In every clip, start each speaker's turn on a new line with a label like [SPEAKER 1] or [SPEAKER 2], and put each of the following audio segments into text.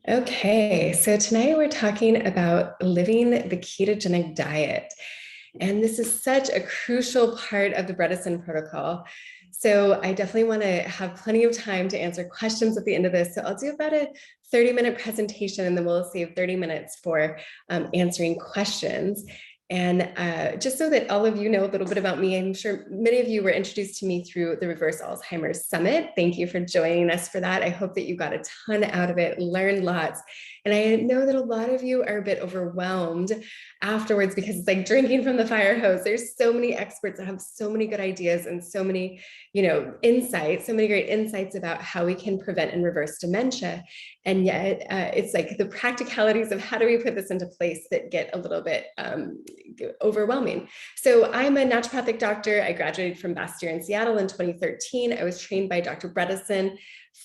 [SPEAKER 1] Okay, so tonight we're talking about living the ketogenic diet. And this is such a crucial part of the Bredesen protocol. So I definitely want to have plenty of time to answer questions at the end of this. So I'll do about a 30-minute presentation, and then we'll save 30 minutes for answering questions. And just so that all of you know a little bit about me, I'm sure many of you were introduced to me through the Reverse Alzheimer's Summit. Thank you for joining us for that. I hope that you got a ton out of it, learned lots. And I know that a lot of you are a bit overwhelmed afterwards because it's like drinking from the fire hose. There's so many experts that have so many good ideas and so many, insights, so many great insights about how we can prevent and reverse dementia. And yet it's like the practicalities of how do we put this into place that get a little bit overwhelming. So I'm a naturopathic doctor. I graduated from Bastyr in Seattle in 2013. I was trained by Dr. Bredesen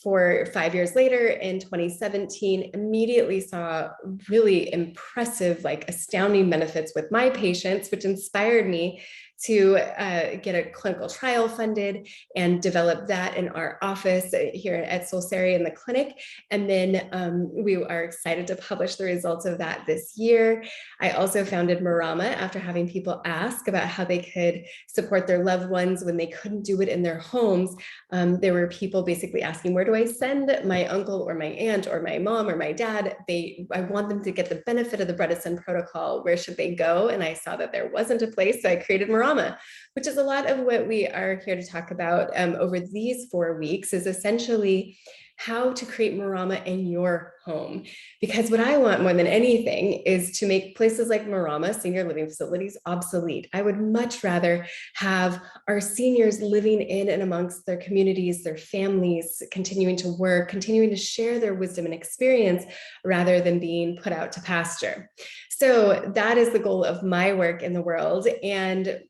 [SPEAKER 1] for 5 years later in 2017, immediately saw really impressive, like astounding benefits with my patients, which inspired me to get a clinical trial funded and develop that in our office here at Solsari in the clinic. And then we are excited to publish the results of that this year. I also founded Marama after having people ask about how they could support their loved ones when they couldn't do it in their homes. There were people basically asking, where do I send my uncle or my aunt or my mom or my dad? I want them to get the benefit of the Bredesen protocol. Where should they go? And I saw that there wasn't a place, so I created Marama, which is a lot of what we are here to talk about over these 4 weeks, is essentially how to create Marama in your home. Because what I want more than anything is to make places like Marama, senior living facilities, obsolete. I would much rather have our seniors living in and amongst their communities, their families, continuing to work, continuing to share their wisdom and experience rather than being put out to pasture. So that is the goal of my work in the world. And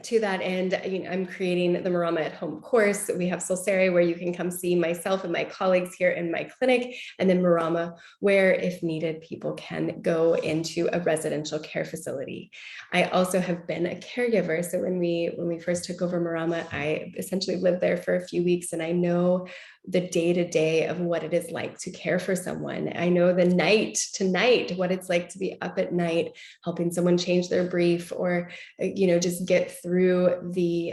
[SPEAKER 1] to that end, I'm creating the Marama at Home course. We have Solsari, where you can come see myself and my colleagues here in my clinic, and then Marama, where if needed, people can go into a residential care facility. I also have been a caregiver. So when we first took over Marama, I essentially lived there for a few weeks, and I know the day-to-day of what it is like to care for someone. I know the night to night, what it's like to be up at night, helping someone change their brief, or, just get through the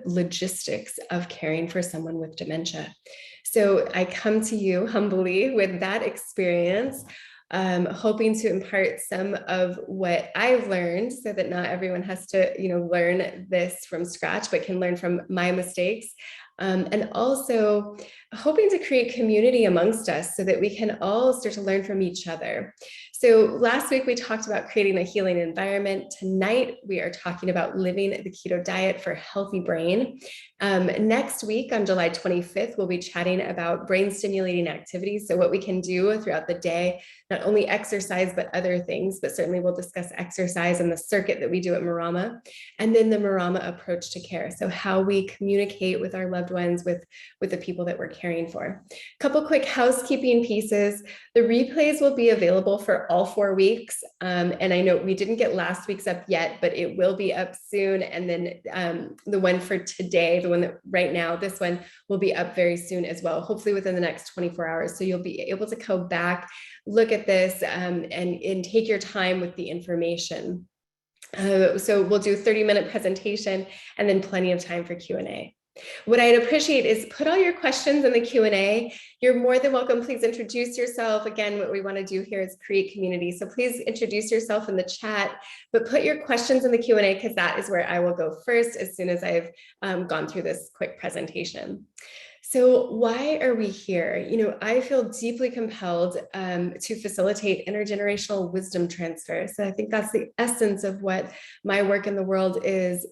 [SPEAKER 1] logistics of caring for someone with dementia. So I come to you humbly with that experience, hoping to impart some of what I've learned so that not everyone has to, learn this from scratch, but can learn from my mistakes. And also hoping to create community amongst us so that we can all start to learn from each other. So last week we talked about creating a healing environment. Tonight we are talking about living the keto diet for a healthy brain. Next week on July 25th, we'll be chatting about brain stimulating activities. So what we can do throughout the day, not only exercise, but other things, but certainly we'll discuss exercise and the circuit that we do at Marama, and then the Marama approach to care. So how we communicate with our loved ones, with the people that we're caring for. A couple quick housekeeping pieces. The replays will be available for all 4 weeks. And I know we didn't get last week's up yet, but it will be up soon. And then the one for today, the one that right now, this one will be up very soon as well, hopefully within the next 24 hours. So you'll be able to go back, look at this, and take your time with the information. So we'll do a 30-minute presentation and then plenty of time for Q&A. What I'd appreciate is put all your questions in the Q&A. You're more than welcome. Please introduce yourself. Again, what we want to do here is create community. So please introduce yourself in the chat, but put your questions in the Q&A, because that is where I will go first as soon as I've gone through this quick presentation. So why are we here? I feel deeply compelled to facilitate intergenerational wisdom transfer. So I think that's the essence of what my work in the world is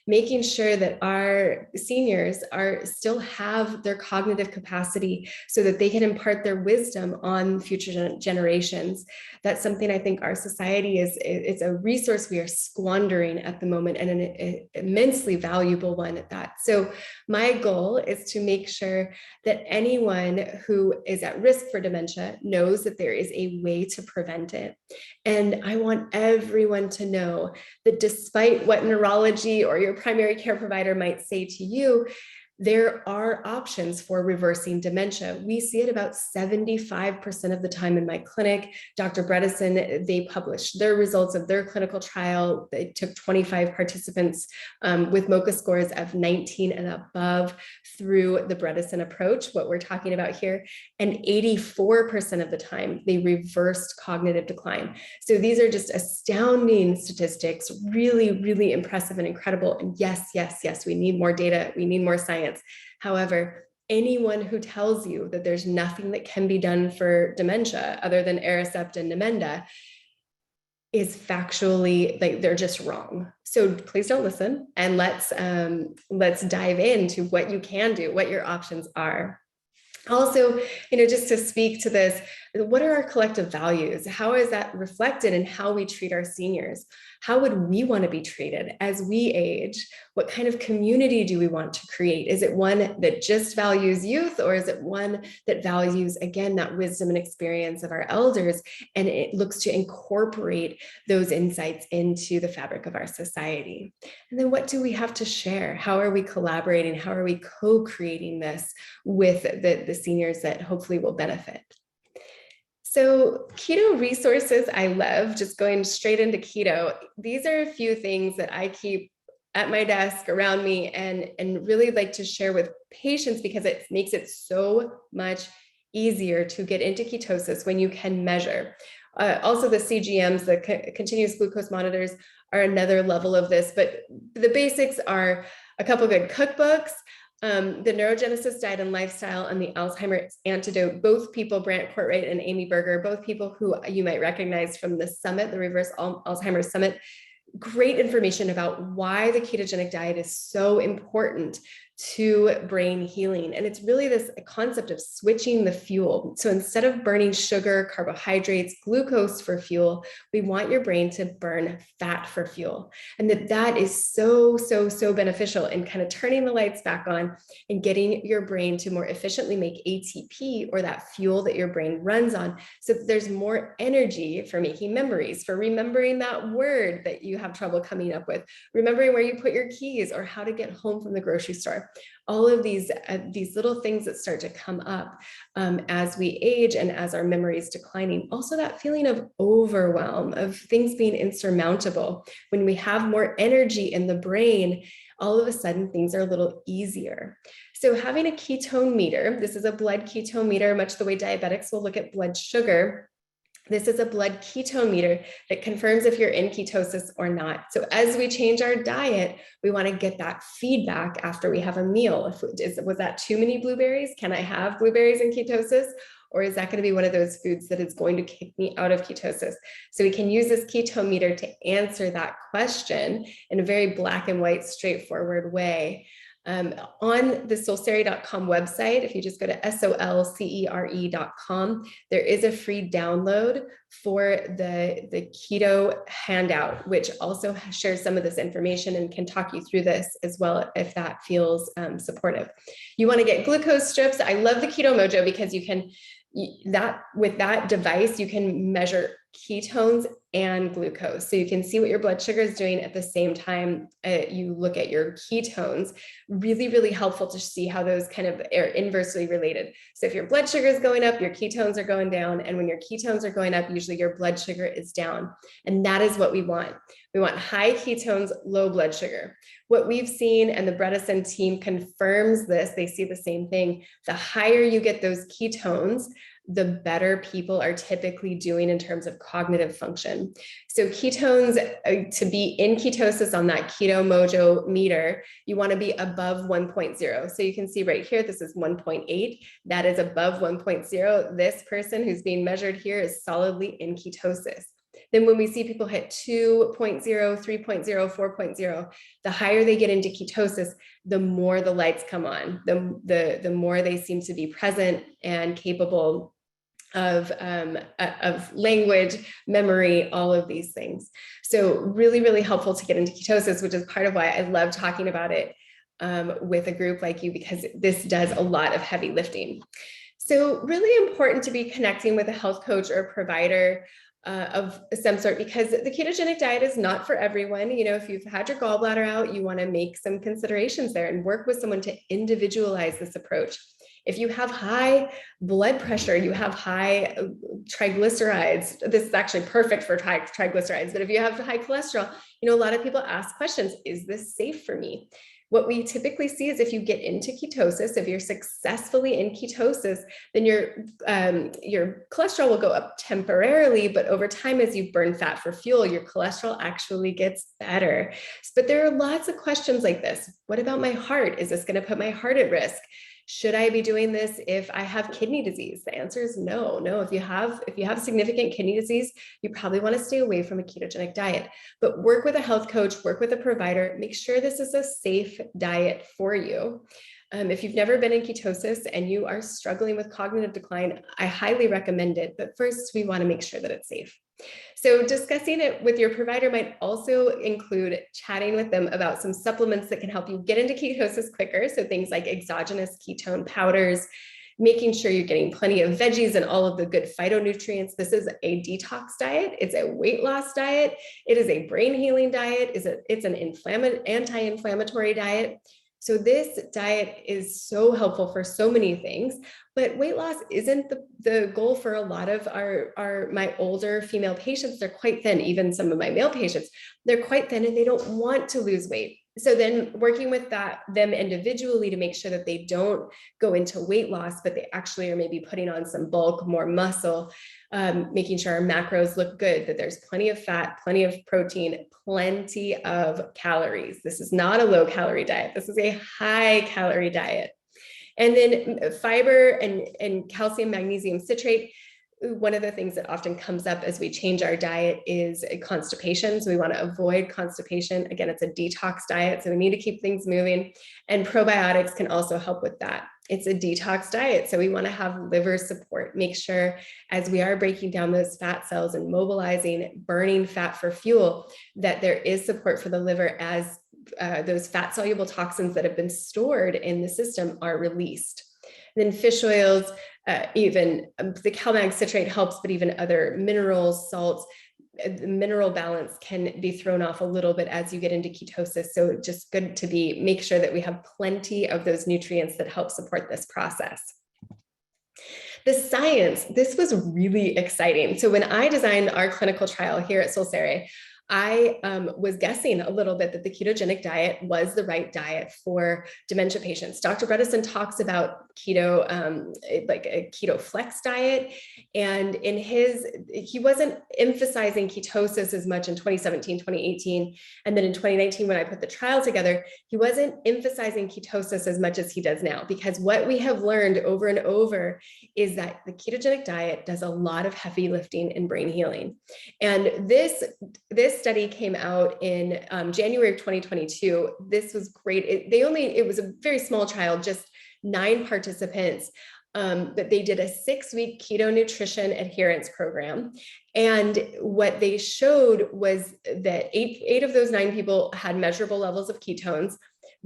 [SPEAKER 1] making sure that our seniors still have their cognitive capacity so that they can impart their wisdom on future generations. That's something I think our society it's a resource we are squandering at the moment, and an immensely valuable one at that. So my goal is to make sure that anyone who is at risk for dementia knows that there is a way to prevent it. And I want everyone to know that despite what neurology or your primary care provider might say to you, there are options for reversing dementia. We see it about 75% of the time in my clinic. Dr. Bredesen, they published their results of their clinical trial. They took 25 participants with MoCA scores of 19 and above through the Bredesen approach, what we're talking about here. And 84% of the time, they reversed cognitive decline. So these are just astounding statistics, really, really impressive and incredible. And yes, yes, yes, we need more data. We need more science. However, anyone who tells you that there's nothing that can be done for dementia other than Aricept and Namenda is factually, like, they're just wrong. So please don't listen, and let's dive into what you can do, what your options are. Also, just to speak to this, what are our collective values? How is that reflected in how we treat our seniors? How would we want to be treated as we age? What kind of community do we want to create? Is it one that just values youth, or is it one that values, again, that wisdom and experience of our elders, and it looks to incorporate those insights into the fabric of our society? And then what do we have to share? How are we collaborating? How are we co-creating this with the seniors that hopefully will benefit? So keto resources, I love, just going straight into keto. These are a few things that I keep at my desk around me and really like to share with patients, because it makes it so much easier to get into ketosis when you can measure. Also, the CGMs, the continuous glucose monitors, are another level of this, but the basics are a couple good cookbooks, the Neurogenesis Diet and Lifestyle, and the Alzheimer's Antidote. Both people, Brant Courtwright and Amy Berger, both people who you might recognize from the summit, the Reverse Alzheimer's Summit. Great information about why the ketogenic diet is so important to brain healing. And it's really this concept of switching the fuel. So instead of burning sugar, carbohydrates, glucose for fuel, we want your brain to burn fat for fuel. And that is so, so, so beneficial in kind of turning the lights back on and getting your brain to more efficiently make ATP, or that fuel that your brain runs on. So there's more energy for making memories, for remembering that word that you have trouble coming up with, remembering where you put your keys, or how to get home from the grocery store. All of these little things that start to come up as we age and as our memory is declining. Also, that feeling of overwhelm, of things being insurmountable. When we have more energy in the brain, all of a sudden things are a little easier. So having a ketone meter, this is a blood ketone meter, much the way diabetics will look at blood sugar. This is a blood ketone meter that confirms if you're in ketosis or not. So as we change our diet, we want to get that feedback after we have a meal. Was that too many blueberries? Can I have blueberries in ketosis? Or is that going to be one of those foods that is going to kick me out of ketosis? So we can use this ketone meter to answer that question in a very black and white, straightforward way. On the solcere.com website, if you just go to solcere.com, there is a free download for the keto handout, which also shares some of this information and can talk you through this as well if that feels supportive. You want to get glucose strips. I love the Keto Mojo because you can, with that device, you can measure ketones and glucose. So you can see what your blood sugar is doing at the same time you look at your ketones. Really, really helpful to see how those kind of are inversely related. So if your blood sugar is going up, your ketones are going down. And when your ketones are going up, usually your blood sugar is down. And that is what we want. We want high ketones, low blood sugar. What we've seen, and the Bredesen team confirms this, they see the same thing. The higher you get those ketones, the better people are typically doing in terms of cognitive function. So ketones, to be in ketosis on that Keto Mojo meter, you want to be above 1.0. So you can see right here, this is 1.8. That is above 1.0. This person who's being measured here is solidly in ketosis. Then when we see people hit 2.0, 3.0, 4.0, the higher they get into ketosis, the more the lights come on, the more they seem to be present and capable of language, memory, all of these things. So really, really helpful to get into ketosis, which is part of why I love talking about it with a group like you, because this does a lot of heavy lifting. So really important to be connecting with a health coach or a provider of some sort, because the ketogenic diet is not for everyone. If you've had your gallbladder out, you want to make some considerations there and work with someone to individualize this approach. If you have high blood pressure, you have high triglycerides, this is actually perfect for triglycerides, but if you have high cholesterol, a lot of people ask questions, is this safe for me? What we typically see is if you get into ketosis, if you're successfully in ketosis, then your cholesterol will go up temporarily, but over time, as you burn fat for fuel, your cholesterol actually gets better. But there are lots of questions like this. What about my heart? Is this going to put my heart at risk? Should I be doing this if I have kidney disease? The answer is no. If you have significant kidney disease, you probably want to stay away from a ketogenic diet. But work with a health coach, work with a provider, make sure this is a safe diet for you. If you've never been in ketosis and you are struggling with cognitive decline, I highly recommend it. But first, we want to make sure that it's safe. So discussing it with your provider might also include chatting with them about some supplements that can help you get into ketosis quicker. So things like exogenous ketone powders, making sure you're getting plenty of veggies and all of the good phytonutrients. This is a detox diet. It's a weight loss diet. It is a brain healing diet. It's an anti-inflammatory diet. So this diet is so helpful for so many things, but weight loss isn't the goal for a lot of my older female patients. They're quite thin. Even some of my male patients, they're quite thin and they don't want to lose weight. So then working with them individually to make sure that they don't go into weight loss, but they actually are maybe putting on some bulk, more muscle, making sure our macros look good, that there's plenty of fat, plenty of protein, plenty of calories. This is not a low calorie diet. This is a high calorie diet. And then fiber and calcium, magnesium citrate. One of the things that often comes up as we change our diet is constipation. So we want to avoid constipation. Again, it's a detox diet, so we need to keep things moving. And probiotics can also help with that. It's a detox diet, so we want to have liver support. Make sure as we are breaking down those fat cells and mobilizing, burning fat for fuel, that there is support for the liver as those fat soluble toxins that have been stored in the system are released. And then fish oils, even the CalMag citrate helps, but even other minerals, salts, the mineral balance can be thrown off a little bit as you get into ketosis. So just good to make sure that we have plenty of those nutrients that help support this process. The science, this was really exciting. So when I designed our clinical trial here at Solsere, I was guessing a little bit that the ketogenic diet was the right diet for dementia patients. Dr. Bredesen talks about keto, like a KetoFLEX diet. And he wasn't emphasizing ketosis as much in 2017, 2018. And then in 2019, when I put the trial together, he wasn't emphasizing ketosis as much as he does now, because what we have learned over and over is that the ketogenic diet does a lot of heavy lifting and brain healing. And this study came out in January of 2022. This was great. It was a very small trial, just 9 participants, but they did a 6-week keto nutrition adherence program. And what they showed was that eight of those 9 people had measurable levels of ketones.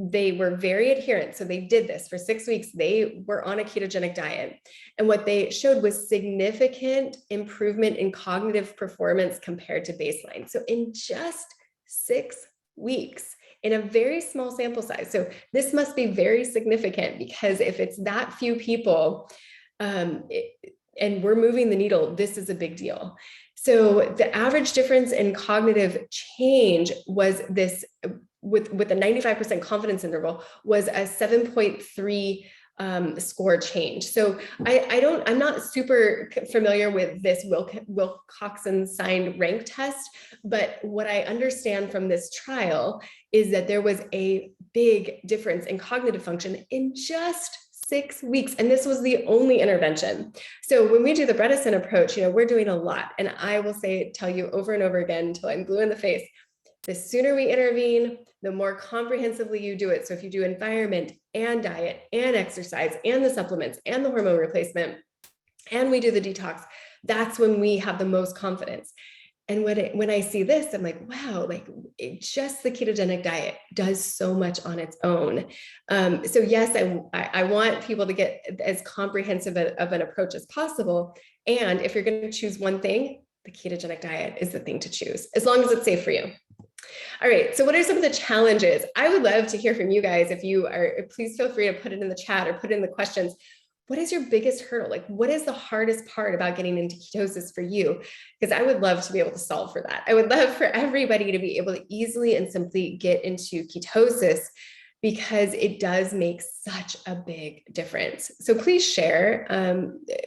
[SPEAKER 1] They were very adherent. So they did this for 6 weeks. They were on a ketogenic diet. And what they showed was significant improvement in cognitive performance compared to baseline. So in just 6 weeks, in a very small sample size. So this must be very significant, because if it's that few people and we're moving the needle, this is a big deal. So the average difference in cognitive change was this, with a 95% confidence interval, was a 7.3 score change. So I'm not super familiar with this Wilcoxon signed rank test, but what I understand from this trial is that there was a big difference in cognitive function in just 6 weeks. And this was the only intervention. So when we do the Bredesen approach, we're doing a lot. And I will tell you over and over again until I'm blue in the face, the sooner we intervene, the more comprehensively you do it. So if you do environment and diet and exercise and the supplements and the hormone replacement, and we do the detox, that's when we have the most confidence. And when I see this, I'm like, wow, just the ketogenic diet does so much on its own. So yes, I want people to get as comprehensive of an approach as possible. And if you're going to choose one thing, the ketogenic diet is the thing to choose, as long as it's safe for you. All right, so what are some of the challenges? I would love to hear from you guys. If you are, please feel free to put it in the chat or put it in the questions. What is your biggest hurdle? Like, what is the hardest part about getting into ketosis for you? Because I would love to be able to solve for that. I would love for everybody to be able to easily and simply get into ketosis, because it does make such a big difference. So please share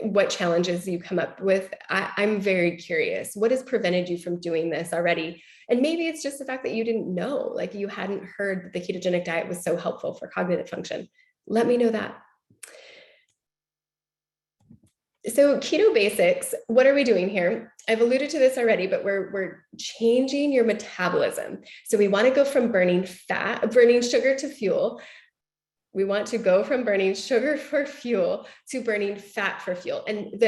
[SPEAKER 1] what challenges you come up with. I'm very curious. What has prevented you from doing this already? And maybe it's just the fact that you didn't know, like you hadn't heard that the ketogenic diet was so helpful for cognitive function. Let me know that. So keto basics, what are we doing here? I've alluded to this already, but we're changing your metabolism. So we want to go from burning sugar to fuel. We want to go from burning sugar for fuel to burning fat for fuel. And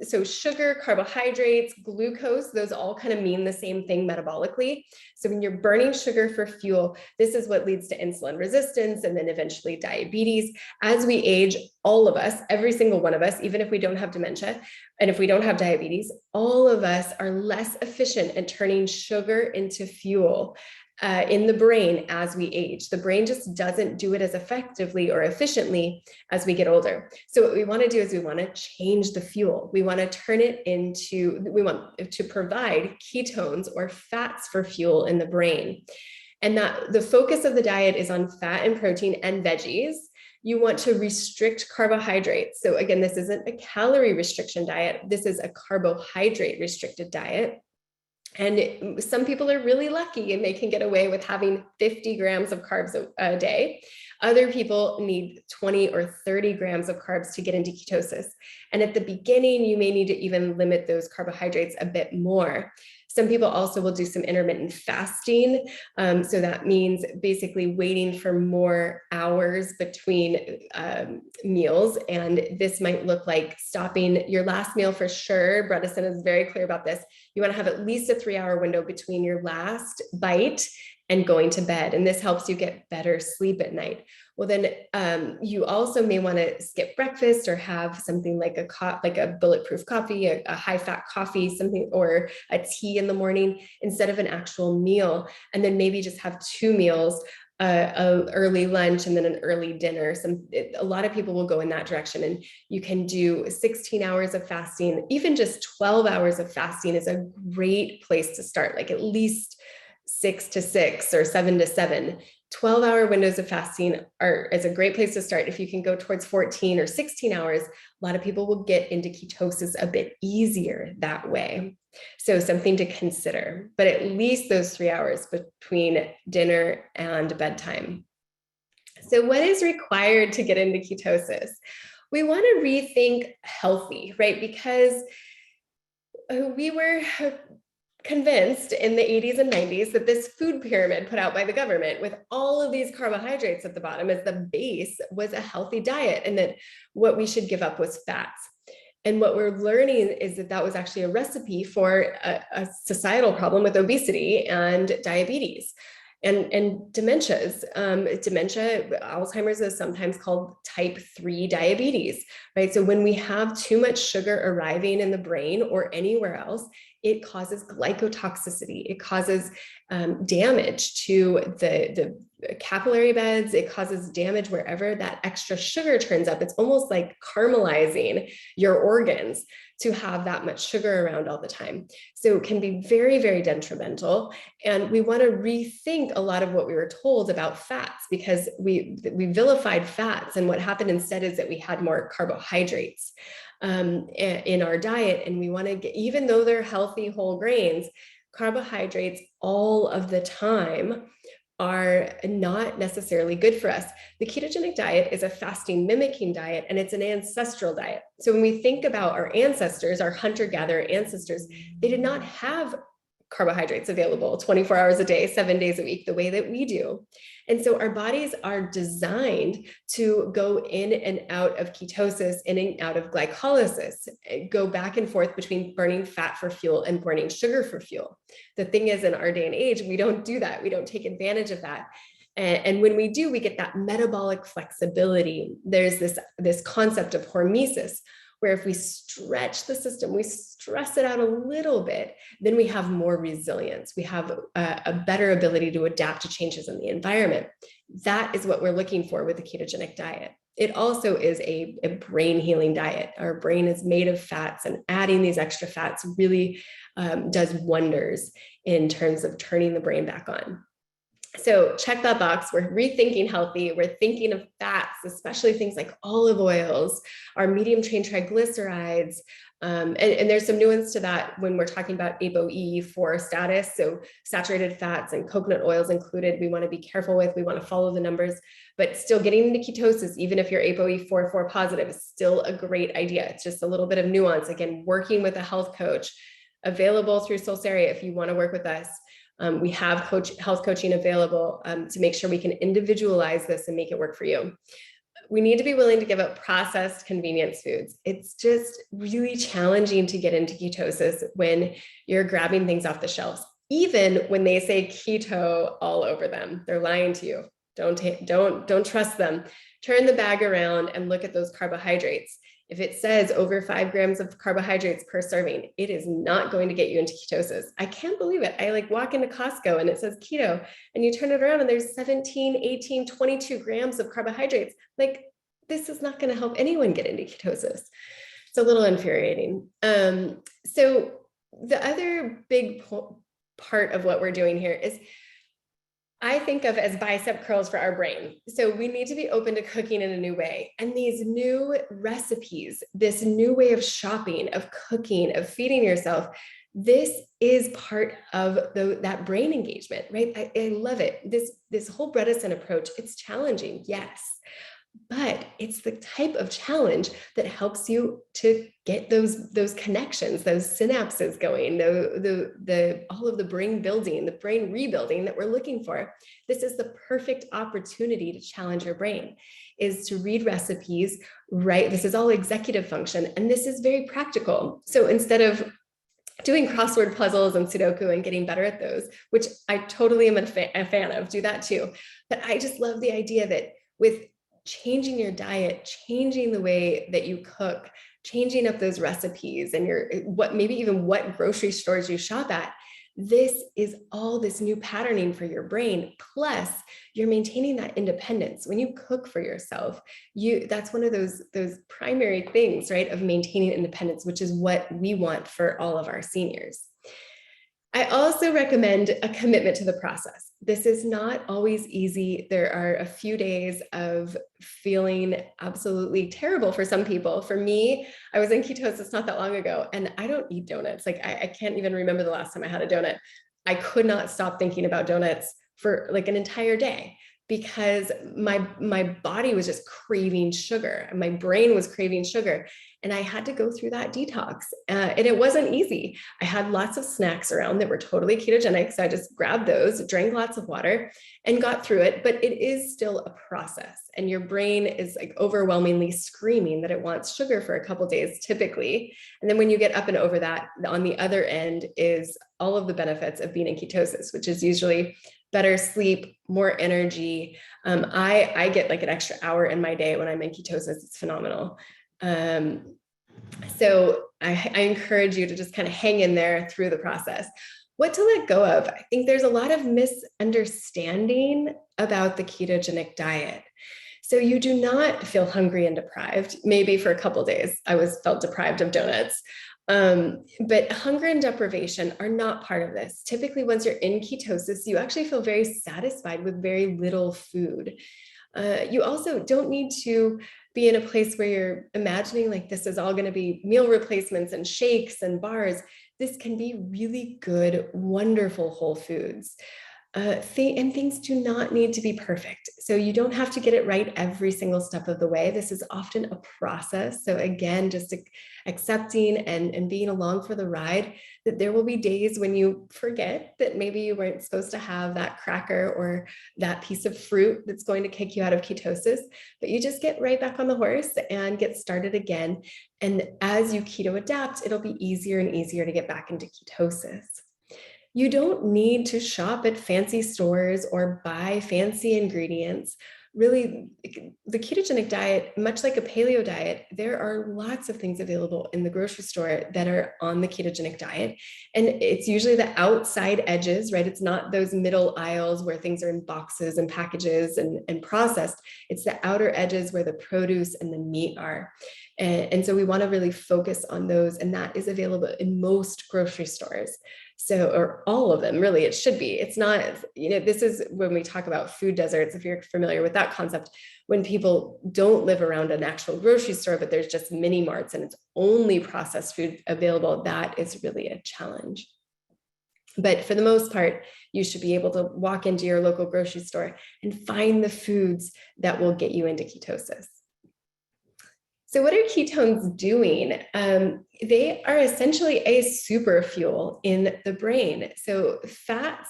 [SPEAKER 1] so sugar, carbohydrates, glucose, those all kind of mean the same thing metabolically. So when you're burning sugar for fuel, this is what leads to insulin resistance and then eventually diabetes. As we age, all of us, every single one of us, even if we don't have dementia, and if we don't have diabetes, all of us are less efficient at turning sugar into fuel in the brain as we age. The brain just doesn't do it as effectively or efficiently as we get older. So what we want to do is we want to change the fuel. We want to turn it into, we want to provide ketones or fats for fuel in the brain. And that the focus of the diet is on fat and protein and veggies. You want to restrict carbohydrates. So again, this isn't a calorie restriction diet. This is a carbohydrate restricted diet. And some people are really lucky and they can get away with having 50 grams of carbs a day. Other people need 20 or 30 grams of carbs to get into ketosis. And at the beginning, you may need to even limit those carbohydrates a bit more. Some people also will do some intermittent fasting. So that means basically waiting for more hours between meals. And this might look like stopping your last meal for sure. Bredesen is very clear about this. You want to have at least a 3-hour window between your last bite and going to bed. And this helps you get better sleep at night. Well, then you also may want to skip breakfast or have something like a bulletproof coffee, a high-fat coffee, something, or a tea in the morning instead of an actual meal. And then maybe just have 2 meals, an early lunch and then an early dinner. A lot of people will go in that direction, and you can do 16 hours of fasting. Even just 12 hours of fasting is a great place to start, like at least 6 to 6 or 7 to 7. 12-hour windows of fasting is a great place to start. If you can go towards 14 or 16 hours, a lot of people will get into ketosis a bit easier that way. So something to consider, but at least those 3 hours between dinner and bedtime. So what is required to get into ketosis? We want to rethink healthy, right? Because we were convinced in the 80s and 90s that this food pyramid put out by the government with all of these carbohydrates at the bottom as the base was a healthy diet, and that what we should give up was fats. And what we're learning is that that was actually a recipe for a societal problem with obesity and diabetes and dementias. Dementia, Alzheimer's is sometimes called type 3 diabetes, right? So when we have too much sugar arriving in the brain or anywhere else, it causes glycotoxicity. It causes damage to the capillary beds. It causes damage wherever that extra sugar turns up. It's almost like caramelizing your organs to have that much sugar around all the time. So it can be very, very detrimental. And we want to rethink a lot of what we were told about fats, because we vilified fats. And what happened instead is that we had more carbohydrates in our diet. And we want to get, even though they're healthy whole grains, carbohydrates all of the time are not necessarily good for us. The ketogenic diet is a fasting mimicking diet, and it's an ancestral diet. So when we think about our ancestors, our hunter-gatherer ancestors, they did not have carbohydrates available 24 hours a day, 7 days a week, the way that we do. And so our bodies are designed to go in and out of ketosis, in and out of glycolysis, go back and forth between burning fat for fuel and burning sugar for fuel. The thing is, in our day and age, we don't do that. We don't take advantage of that. And when we do, we get that metabolic flexibility. There's this concept of hormesis, where if we stretch the system, we stress it out a little bit, then we have more resilience. We have a better ability to adapt to changes in the environment. That is what we're looking for with the ketogenic diet. It also is a brain healing diet. Our brain is made of fats, and adding these extra fats really does wonders in terms of turning the brain back on. So check that box. We're rethinking healthy. We're thinking of fats, especially things like olive oils, our medium chain triglycerides. And there's some nuance to that when we're talking about ApoE4 status. So saturated fats and coconut oils included, we want to be careful with. We want to follow the numbers, but still getting into ketosis, even if you're ApoE4 positive, is still a great idea. It's just a little bit of nuance. Again, working with a health coach, available through Solsaria if you want to work with us. We have health coaching available to make sure we can individualize this and make it work for you. We need to be willing to give up processed convenience foods. It's just really challenging to get into ketosis when you're grabbing things off the shelves, even when they say keto all over them. They're lying to you. Don't trust them. Turn the bag around and look at those carbohydrates. If it says over 5 grams of carbohydrates per serving, it is not going to get you into ketosis. I can't believe it. I walk into Costco and it says keto, and you turn it around and there's 17, 18, 22 grams of carbohydrates. This is not going to help anyone get into ketosis. It's a little infuriating. So the other big part of what we're doing here is I think of as bicep curls for our brain. So we need to be open to cooking in a new way. And these new recipes, this new way of shopping, of cooking, of feeding yourself, this is part of that brain engagement, right? I love it. This whole Bredesen approach, it's challenging, yes. But it's the type of challenge that helps you to get those connections, those synapses going, all of the brain building, the brain rebuilding that we're looking for. This is the perfect opportunity to challenge your brain, is to read recipes, right? This is all executive function, and this is very practical. So instead of doing crossword puzzles and Sudoku and getting better at those, which I totally am a fan of, do that too. But I just love the idea that with changing your diet, changing the way that you cook, changing up those recipes and maybe even what grocery stores you shop at, this is all this new patterning for your brain. Plus you're maintaining that independence. When you cook for yourself, that's one of those primary things, right, of maintaining independence, which is what we want for all of our seniors. I also recommend a commitment to the process. This is not always easy. There are a few days of feeling absolutely terrible for some people. For me, I was in ketosis not that long ago, and I don't eat donuts. I can't even remember the last time I had a donut. I could not stop thinking about donuts for an entire day, because my body was just craving sugar and my brain was craving sugar. And I had to go through that detox. And it wasn't easy. I had lots of snacks around that were totally ketogenic. So I just grabbed those, drank lots of water, and got through it. But it is still a process. And your brain is overwhelmingly screaming that it wants sugar for a couple of days, typically. And then when you get up and over that, on the other end is all of the benefits of being in ketosis, which is usually better sleep, more energy. I get an extra hour in my day when I'm in ketosis. It's phenomenal. So I encourage you to just kind of hang in there through the process. What to let go of? I think there's a lot of misunderstanding about the ketogenic diet. So you do not feel hungry and deprived. Maybe for a couple of days, I felt deprived of donuts. But hunger and deprivation are not part of this. Typically, once you're in ketosis, you actually feel very satisfied with very little food. You also don't need to be in a place where you're imagining this is all going to be meal replacements and shakes and bars. This can be really good, wonderful whole foods. And things do not need to be perfect. So you don't have to get it right every single step of the way. This is often a process. So again, just accepting and being along for the ride, that there will be days when you forget that maybe you weren't supposed to have that cracker or that piece of fruit that's going to kick you out of ketosis, but you just get right back on the horse and get started again. And as you keto adapt, it'll be easier and easier to get back into ketosis. You don't need to shop at fancy stores or buy fancy ingredients. really the ketogenic diet, much like a paleo diet, there are lots of things available in the grocery store that are on the ketogenic diet. And it's usually the outside edges, right? It's not those middle aisles where things are in boxes and packages and processed. It's the outer edges where the produce and the meat are. And so we want to really focus on those. And that is available in most grocery stores. So, or all of them, really, it should be. It's not, this is when we talk about food deserts, if you're familiar with that concept, when people don't live around an actual grocery store, but there's just mini marts and it's only processed food available, that is really a challenge. But for the most part, you should be able to walk into your local grocery store and find the foods that will get you into ketosis. So what are ketones doing? They are essentially a super fuel in the brain. So fats,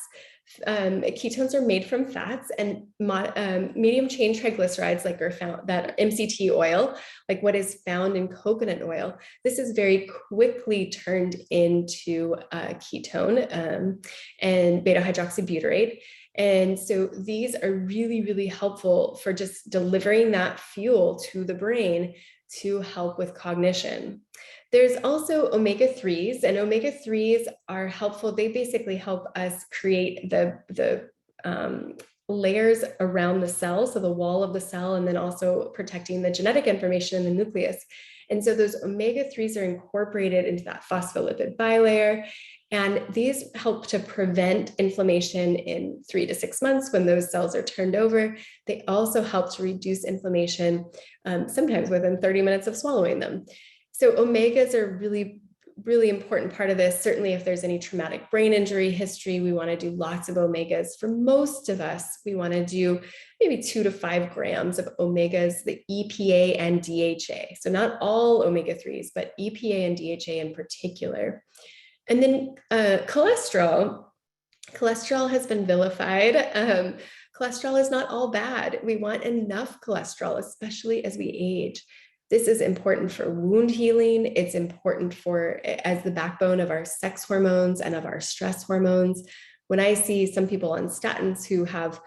[SPEAKER 1] ketones are made from fats, and medium chain triglycerides, like are found, that MCT oil, like what is found in coconut oil, this is very quickly turned into ketone and beta hydroxybutyrate. And so these are really, really helpful for just delivering that fuel to the brain to help with cognition. There's also omega-3s, and omega-3s are helpful. They basically help us create the layers around the cell, so the wall of the cell, and then also protecting the genetic information in the nucleus. And so those omega-3s are incorporated into that phospholipid bilayer. And these help to prevent inflammation in 3 to 6 months when those cells are turned over. They also help to reduce inflammation sometimes within 30 minutes of swallowing them. So omegas are really, really important part of this. Certainly if there's any traumatic brain injury history, we want to do lots of omegas. For most of us, we want to do maybe 2 to 5 grams of omegas, the EPA and DHA. So not all omega-3s, but EPA and DHA in particular. And then cholesterol has been vilified. Cholesterol is not all bad. We want enough cholesterol, especially as we age. This is important for wound healing. It's important as the backbone of our sex hormones and of our stress hormones. When I see some people on statins who have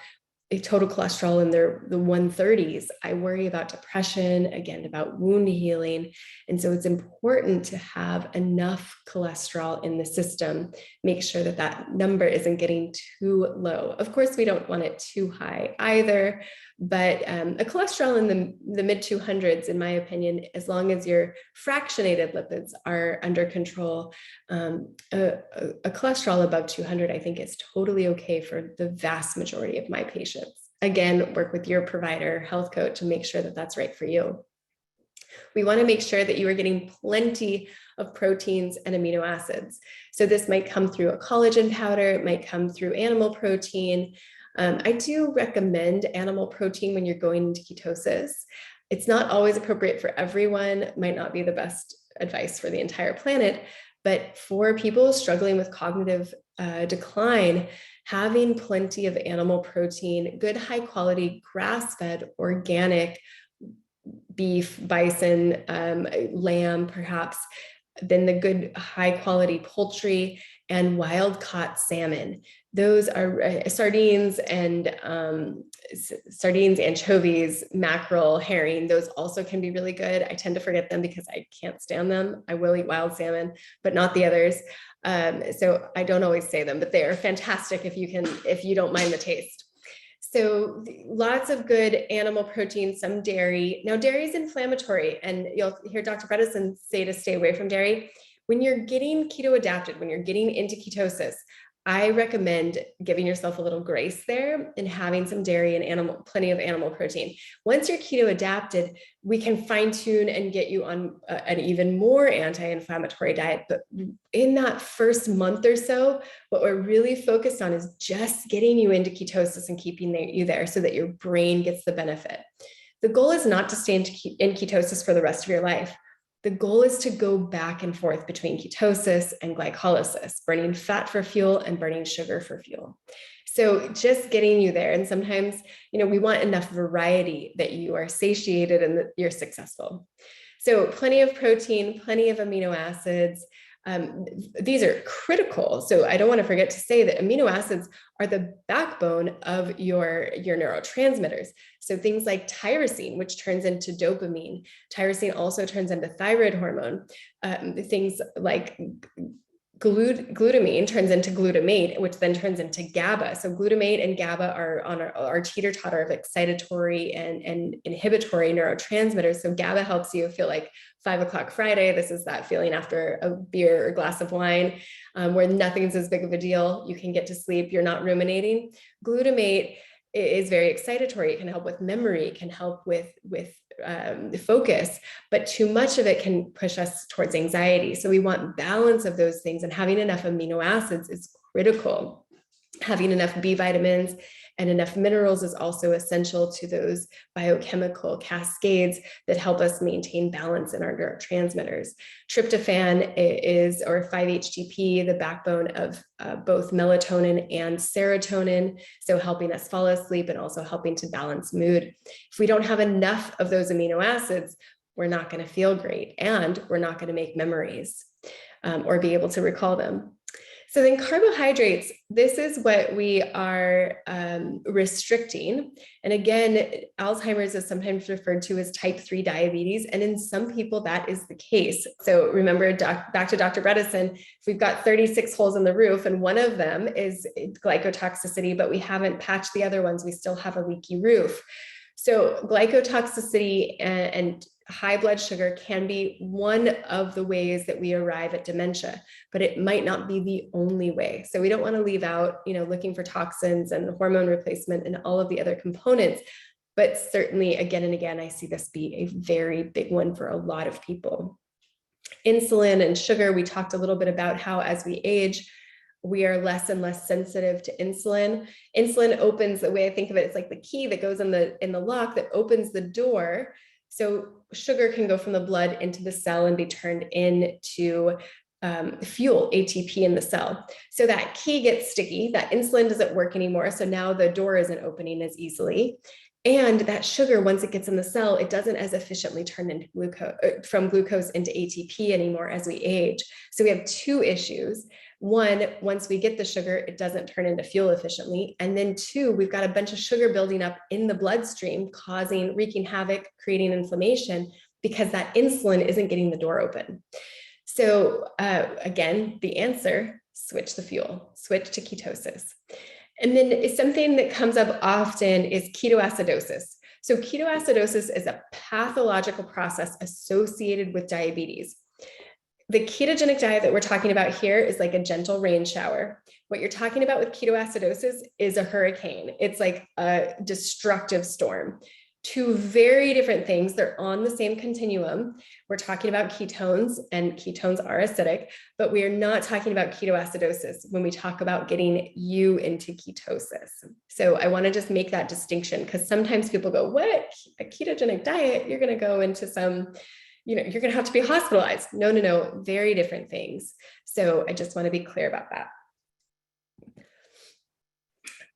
[SPEAKER 1] a total cholesterol in the 130s, I worry about depression, again, about wound healing. And so it's important to have enough cholesterol in the system, make sure that that number isn't getting too low. Of course, we don't want it too high either, but a cholesterol in the mid 200s, in my opinion, as long as your fractionated lipids are under control, a cholesterol above 200, I think is totally okay for the vast majority of my patients. Again, work with your provider, health coach, to make sure that that's right for you. We want to make sure that you are getting plenty of proteins and amino acids. So this might come through a collagen powder, it might come through animal protein. I do recommend animal protein when you're going into ketosis. It's not always appropriate for everyone, it might not be the best advice for the entire planet, but for people struggling with cognitive decline, having plenty of animal protein, good high quality grass-fed organic beef, bison, lamb, perhaps, then the good high quality poultry and wild caught salmon. Those are sardines, anchovies, mackerel, herring. Those also can be really good. I tend to forget them because I can't stand them. I will eat wild salmon, but not the others. So I don't always say them, but they are fantastic if you don't mind the taste. So lots of good animal protein, some dairy. Now dairy is inflammatory, and you'll hear Dr. Bredesen say to stay away from dairy. When you're getting keto adapted, when you're getting into ketosis, I recommend giving yourself a little grace there and having some dairy and plenty of animal protein. Once you're keto adapted, we can fine tune and get you on an even more anti-inflammatory diet. But in that first month or so, what we're really focused on is just getting you into ketosis and keeping you there so that your brain gets the benefit. The goal is not to stay in ketosis for the rest of your life. The goal is to go back and forth between ketosis and glycolysis, burning fat for fuel and burning sugar for fuel. So just getting you there. And sometimes, we want enough variety that you are satiated and that you're successful. So plenty of protein, plenty of amino acids. These are critical. So I don't want to forget to say that amino acids are the backbone of your neurotransmitters. So things like tyrosine, which turns into dopamine. Tyrosine also turns into thyroid hormone. Things like glutamine turns into glutamate, which then turns into GABA. So glutamate and GABA are on our teeter-totter of excitatory and inhibitory neurotransmitters. So GABA helps you feel like 5 o'clock Friday. This is that feeling after a beer or glass of wine, where nothing's as big of a deal. You can get to sleep. You're not ruminating. Glutamate is very excitatory. It can help with memory. It can help with focus, but too much of it can push us towards anxiety. So we want balance of those things, and having enough amino acids is critical. Having enough B vitamins and enough minerals is also essential to those biochemical cascades that help us maintain balance in our neurotransmitters. Tryptophan is, or 5-HTP, the backbone of both melatonin and serotonin, so helping us fall asleep and also helping to balance mood. If we don't have enough of those amino acids, we're not going to feel great, and we're not going to make memories or be able to recall them. So then carbohydrates, this is what we are restricting. And again, Alzheimer's is sometimes referred to as type 3 diabetes. And in some people, that is the case. So remember, back to Dr. Bredesen, if we've got 36 holes in the roof and one of them is glycotoxicity, but we haven't patched the other ones, we still have a leaky roof. So glycotoxicity and high blood sugar can be one of the ways that we arrive at dementia, but it might not be the only way. So we don't want to leave out, looking for toxins and hormone replacement and all of the other components. But certainly, again and again, I see this be a very big one for a lot of people. Insulin and sugar, we talked a little bit about how as we age, we are less and less sensitive to insulin. Insulin opens, the way I think of it, it's like the key that goes in the lock that opens the door. So sugar can go from the blood into the cell and be turned into fuel, ATP in the cell. So that key gets sticky, that insulin doesn't work anymore. So now the door isn't opening as easily. And that sugar, once it gets in the cell, it doesn't as efficiently turn into from glucose into ATP anymore as we age. So we have two issues. One, once we get the sugar, it doesn't turn into fuel efficiently. And then two, we've got a bunch of sugar building up in the bloodstream, wreaking havoc, creating inflammation, because that insulin isn't getting the door open. So again, the answer, switch the fuel, switch to ketosis. And then something that comes up often is ketoacidosis. So ketoacidosis is a pathological process associated with diabetes. The ketogenic diet that we're talking about here is like a gentle rain shower. What you're talking about with ketoacidosis is a hurricane. It's like a destructive storm. Two very different things. They're on the same continuum. We're talking about ketones, and ketones are acidic, but we are not talking about ketoacidosis when we talk about getting you into ketosis. So I want to just make that distinction, because sometimes people go, what? A ketogenic diet? You're going to go into some, you're going to have to be hospitalized. No, very different things. So I just want to be clear about that.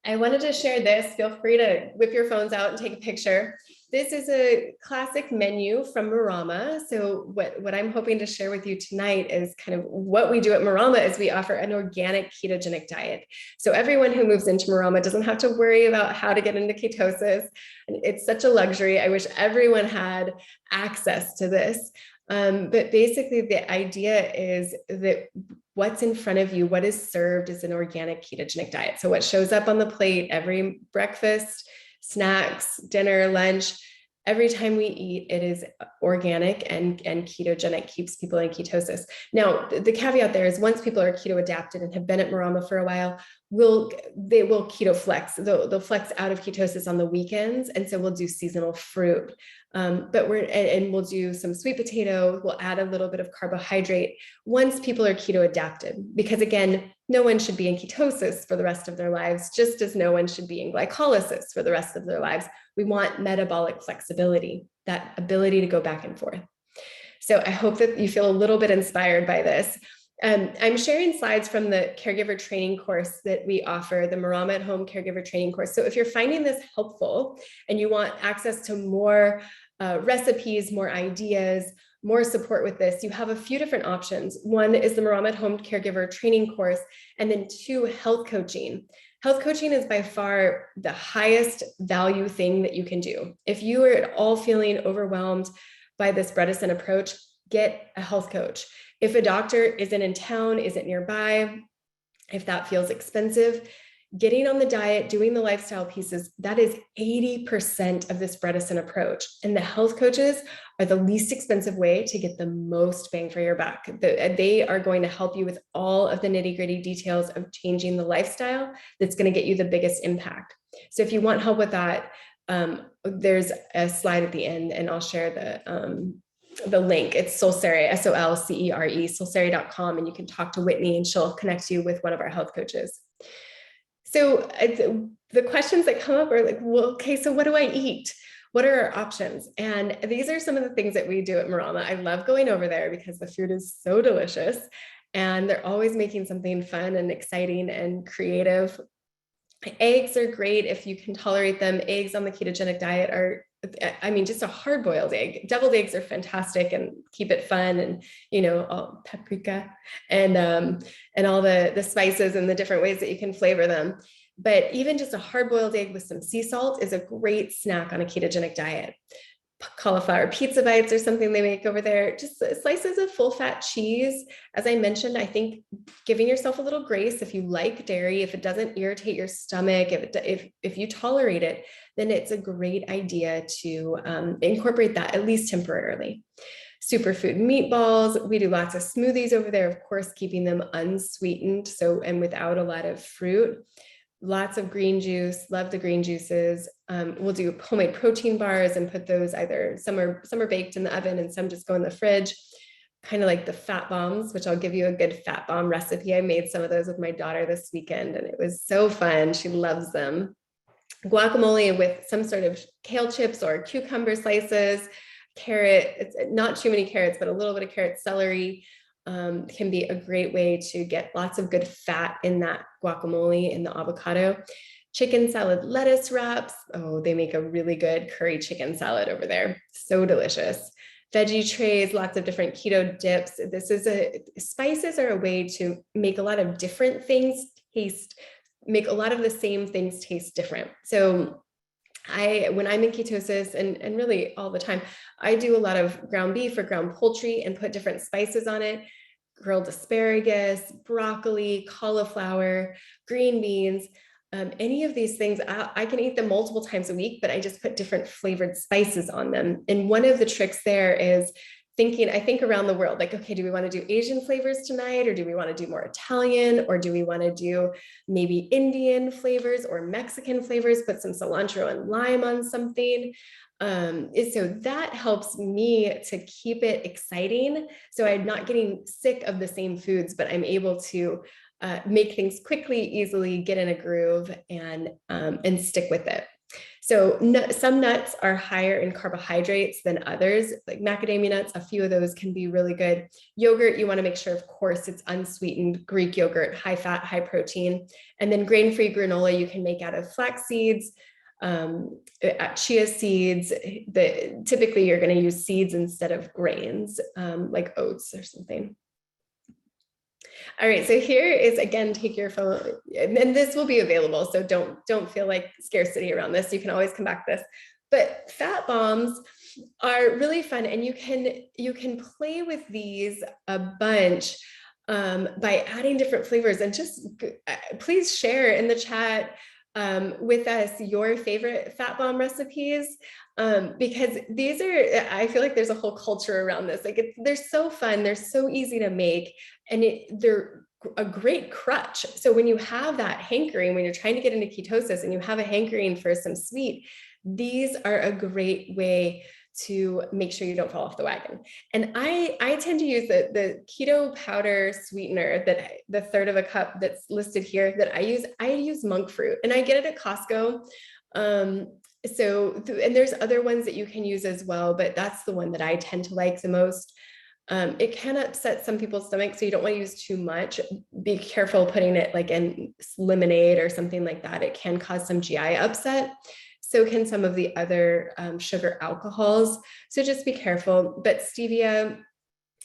[SPEAKER 1] I wanted to share this. Feel free to whip your phones out and take a picture. This is a classic menu from Marama. So what I'm hoping to share with you tonight is kind of what we do at Marama is we offer an organic ketogenic diet. So everyone who moves into Marama doesn't have to worry about how to get into ketosis. And it's such a luxury. I wish everyone had access to this. But basically the idea is that what's in front of you, what is served is an organic ketogenic diet. So what shows up on the plate every breakfast, snacks, dinner, lunch, every time we eat, it is organic and ketogenic, keeps people in ketosis. Now, the caveat there is once people are keto adapted and have been at Marama for a while, they will KetoFLEX. They'll flex out of ketosis on the weekends. And so we'll do seasonal fruit. But we'll do some sweet potato. We'll add a little bit of carbohydrate once people are keto adapted, because again, no one should be in ketosis for the rest of their lives, just as no one should be in glycolysis for the rest of their lives. We want metabolic flexibility, that ability to go back and forth. So I hope that you feel a little bit inspired by this. I'm sharing slides from the caregiver training course that we offer, the Marama at Home caregiver training course. So if you're finding this helpful and you want access to more recipes, more ideas, more support with this, you have a few different options. One is the Marama at Home Caregiver Training Course, and then 2, health coaching. Health coaching is by far the highest value thing that you can do. If you are at all feeling overwhelmed by this Bredesen approach, get a health coach. If a doctor isn't in town, isn't nearby, if that feels expensive, getting on the diet, doing the lifestyle pieces, that is 80% of this Bredesen approach. And the health coaches are the least expensive way to get the most bang for your buck. They are going to help you with all of the nitty-gritty details of changing the lifestyle that's going to get you the biggest impact. So if you want help with that, there's a slide at the end, and I'll share the link. It's Solcere, SOLCERE, solcere.com, and you can talk to Whitney and she'll connect you with one of our health coaches. So the questions that come up are like, well, okay, so what do I eat? What are our options? And these are some of the things that we do at Marama. I love going over there because the food is so delicious and they're always making something fun and exciting and creative. Eggs are great if you can tolerate them. Eggs on the ketogenic diet are, I mean, just a hard-boiled egg. Deviled eggs are fantastic and keep it fun, and all paprika and all the spices and the different ways that you can flavor them. But even just a hard-boiled egg with some sea salt is a great snack on a ketogenic diet. Cauliflower pizza bites or something they make over there, just slices of full-fat cheese. As I mentioned, I think giving yourself a little grace, if you like dairy, if it doesn't irritate your stomach, if you tolerate it, then it's a great idea to incorporate that at least temporarily. Superfood meatballs, we do lots of smoothies over there, of course, keeping them unsweetened, and without a lot of fruit. Lots of green juice, love the green juices. We'll do homemade protein bars and put those either, some are baked in the oven and some just go in the fridge, kind of like the fat bombs, which I'll give you a good fat bomb recipe. I made some of those with my daughter this weekend and it was so fun. She loves them. Guacamole with some sort of kale chips or cucumber slices, carrot, it's not too many carrots, but a little bit of carrot, celery, can be a great way to get lots of good fat in that guacamole and the avocado. Chicken salad lettuce wraps. Oh, they make a really good curry chicken salad over there. So delicious. Veggie trays, lots of different keto dips. Spices are a way to make a lot of different things make a lot of the same things taste different. So when I'm in ketosis and really all the time, I do a lot of ground beef or ground poultry and put different spices on it, grilled asparagus, broccoli, cauliflower, green beans, any of these things. I can eat them multiple times a week, but I just put different flavored spices on them. And one of the tricks there is I think around the world, like, okay, do we want to do Asian flavors tonight? Or do we want to do more Italian? Or do we want to do maybe Indian flavors or Mexican flavors, put some cilantro and lime on something? So that helps me to keep it exciting. So I'm not getting sick of the same foods, but I'm able to make things quickly, easily, get in a groove and stick with it. So some nuts are higher in carbohydrates than others, like macadamia nuts. A few of those can be really good. Yogurt, you want to make sure, of course, it's unsweetened Greek yogurt, high fat, high protein. And then grain-free granola you can make out of flax seeds, chia seeds. Typically, you're going to use seeds instead of grains, like oats or something. All right, so here is, again, take your phone, and this will be available, so don't feel like scarcity around this. You can always come back to this. But fat bombs are really fun, and you can play with these a bunch by adding different flavors. And just please share in the chat with us your favorite fat bomb recipes, because I feel like there's a whole culture around this. Like they're so fun, they're so easy to make, and they're a great crutch. So when you have that hankering, when you're trying to get into ketosis and you have a hankering for some sweet, these are a great way to make sure you don't fall off the wagon. And I tend to use the keto powder sweetener, that the third of a cup that's listed here that I use monk fruit, and I get it at Costco. And there's other ones that you can use as well, but that's the one that I tend to like the most. It can upset some people's stomachs, so you don't want to use too much. Be careful putting it like in lemonade or something like that. It can cause some GI upset. So can some of the other sugar alcohols. So just be careful. But stevia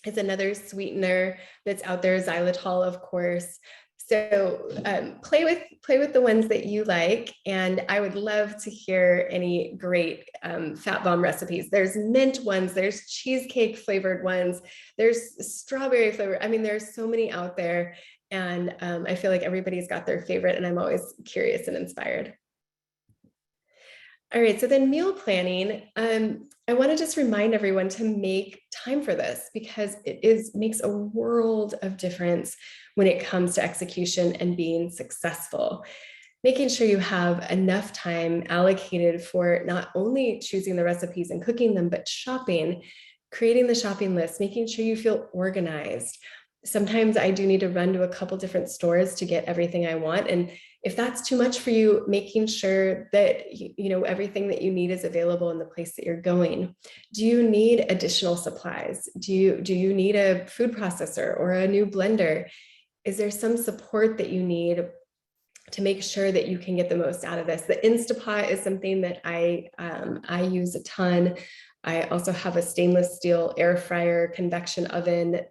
[SPEAKER 1] is another sweetener that's out there, xylitol, of course. So play with the ones that you like, and I would love to hear any great fat bomb recipes. There's mint ones, there's cheesecake flavored ones, there's strawberry flavored. I mean, there's so many out there, and I feel like everybody's got their favorite, and I'm always curious and inspired. All right, so then meal planning. I want to just remind everyone to make time for this because makes a world of difference when it comes to execution and being successful. Making sure you have enough time allocated for not only choosing the recipes and cooking them, but shopping, creating the shopping list, making sure you feel organized. Sometimes I do need to run to a couple different stores to get everything I want. And if that's too much for you, making sure that you know everything that you need is available in the place that you're going. Do you need additional supplies? Do you need a food processor or a new blender? Is there some support that you need to make sure that you can get the most out of this? The Instapot is something that I use a ton. I also have a stainless steel air fryer, convection oven,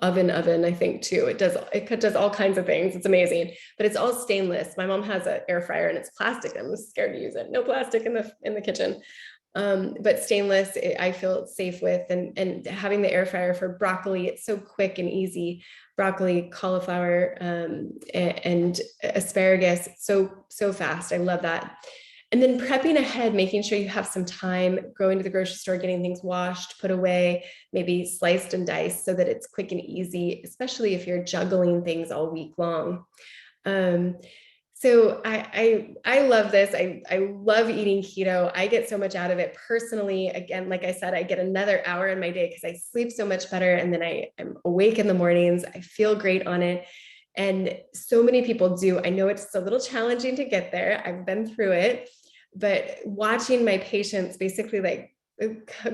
[SPEAKER 1] oven, I think too. It does all kinds of things. It's amazing, but it's all stainless. My mom has an air fryer and it's plastic. I'm scared to use it. No plastic in the kitchen. But stainless, I feel safe with, and having the air fryer for broccoli, it's so quick and easy. Broccoli, cauliflower, and asparagus, so fast. I love that. And then prepping ahead, making sure you have some time, going to the grocery store, getting things washed, put away, maybe sliced and diced so that it's quick and easy, especially if you're juggling things all week long. So I love this. I love eating keto. I get so much out of it personally. Again, like I said, I get another hour in my day because I sleep so much better. And then I'm awake in the mornings. I feel great on it. And so many people do. I know it's a little challenging to get there. I've been through it, but watching my patients basically like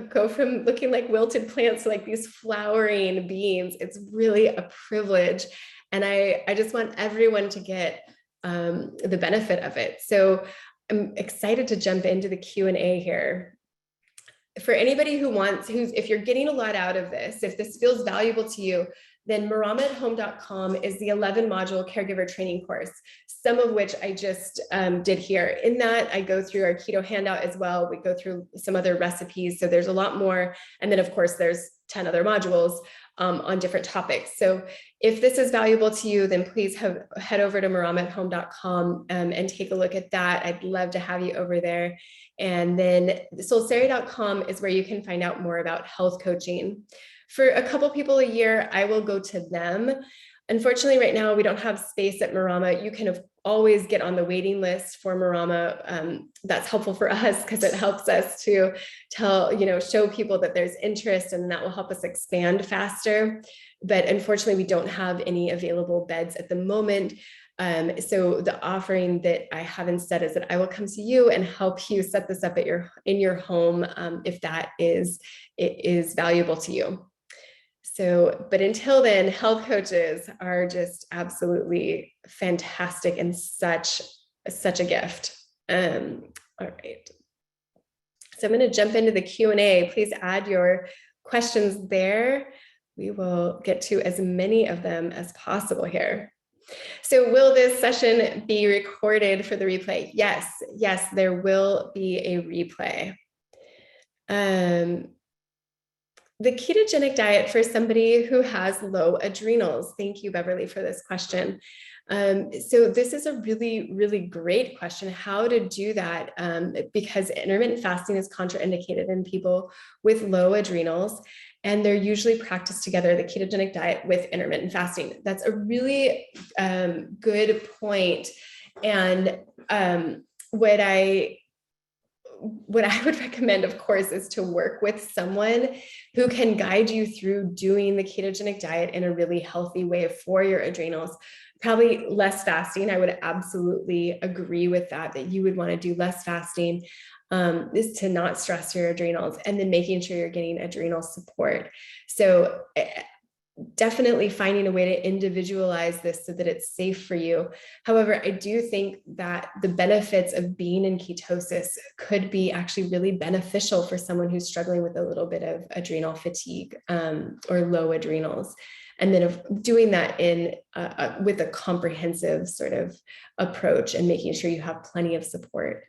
[SPEAKER 1] go from looking like wilted plants to like these flowering beings, it's really a privilege. And I just want everyone to get the benefit of it. So I'm excited to jump into the Q&A here. For anybody if you're getting a lot out of this, if this feels valuable to you, then maramaathome.com is the 11 module caregiver training course, some of which I just did here. In that, I go through our keto handout as well. We go through some other recipes. So there's a lot more. And then of course, there's 10 other modules on different topics. So if this is valuable to you, then please head over to maramaathome.com and take a look at that. I'd love to have you over there. And then soulsari.com is where you can find out more about health coaching. For a couple people a year, I will go to them. Unfortunately, right now, we don't have space at Marama. You can always get on the waiting list for Marama. That's helpful for us because it helps us to show people that there's interest, and that will help us expand faster. But unfortunately, we don't have any available beds at the moment. So the offering that I have instead is that I will come to you and help you set this up in your home if it is valuable to you. So, but until then, health coaches are just absolutely fantastic and such a gift. All right. So I'm going to jump into the Q&A. Please add your questions there. We will get to as many of them as possible here. So will this session be recorded for the replay? Yes, there will be a replay. The ketogenic diet for somebody who has low adrenals. Thank you, Beverly, for this question. So this is a really, really great question, how to do that, because intermittent fasting is contraindicated in people with low adrenals, and they're usually practiced together, the ketogenic diet with intermittent fasting. That's a really good point. And what I would recommend, of course, is to work with someone who can guide you through doing the ketogenic diet in a really healthy way for your adrenals. Probably less fasting. I would absolutely agree with that you would want to do less fasting, is to not stress your adrenals, and then making sure you're getting adrenal support. So definitely finding a way to individualize this so that it's safe for you. However, I do think that the benefits of being in ketosis could be actually really beneficial for someone who's struggling with a little bit of adrenal fatigue or low adrenals. And then of doing that in with a comprehensive sort of approach and making sure you have plenty of support.